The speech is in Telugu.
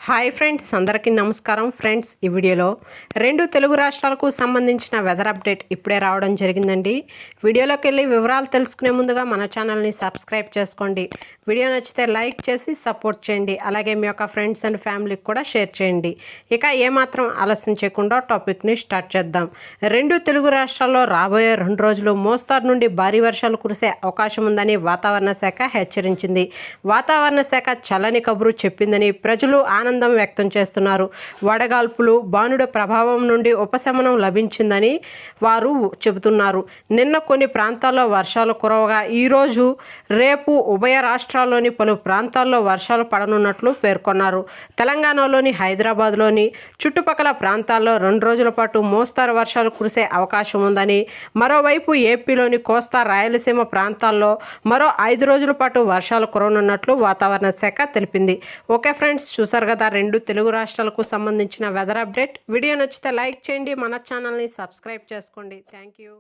హాయ్ ఫ్రెండ్స్, అందరికీ నమస్కారం. ఫ్రెండ్స్, ఈ వీడియోలో రెండు తెలుగు రాష్ట్రాలకు సంబంధించిన వెదర్ అప్డేట్ ఇప్పుడే రావడం జరిగిందండి. వీడియోలోకి వెళ్ళి వివరాలు తెలుసుకునే ముందుగా మన ఛానల్ని సబ్స్క్రైబ్ చేసుకోండి. వీడియో నచ్చితే లైక్ చేసి సపోర్ట్ చేయండి. అలాగే మీ యొక్క ఫ్రెండ్స్ అండ్ ఫ్యామిలీకి కూడా షేర్ చేయండి. ఇక ఏమాత్రం ఆలస్యం చేయకుండా టాపిక్ని స్టార్ట్ చేద్దాం. రెండు తెలుగు రాష్ట్రాల్లో రాబోయే 2 రోజులు మోస్తారు నుండి భారీ వర్షాలు కురిసే అవకాశం ఉందని వాతావరణ శాఖ హెచ్చరించింది. వాతావరణ శాఖ చల్లని కబురు చెప్పిందని ప్రజలు ఆనందం వ్యక్తం చేస్తున్నారు. వడగాల్పులు, బాణుడి ప్రభావం నుండి ఉపశమనం లభించిందని వారు చెబుతున్నారు. నిన్న కొన్ని ప్రాంతాల్లో వర్షాలు కురవగా ఈరోజు రేపు ఉభయ రాష్ట్రాల్లోని పలు ప్రాంతాల్లో వర్షాలు పడనున్నట్లు పేర్కొన్నారు. తెలంగాణలోని హైదరాబాద్లోని చుట్టుపక్కల ప్రాంతాల్లో 2 రోజుల పాటు మోస్తారు వర్షాలు కురిసే అవకాశం ఉందని, మరోవైపు ఏపీలోని కోస్తా రాయలసీమ ప్రాంతాల్లో మరో 5 రోజుల పాటు వర్షాలు కురవనున్నట్లు వాతావరణ శాఖ తెలిపింది. ఓకే ఫ్రెండ్స్, చూసారు కదా రెండు తెలుగు రాష్ట్రాలకు సంబంధించిన వెదర్ అప్డేట్. వీడియో నచ్చితే లైక్ చేయండి, మన ఛానల్ని సబ్స్క్రైబ్ చేసుకోండి. Thank you.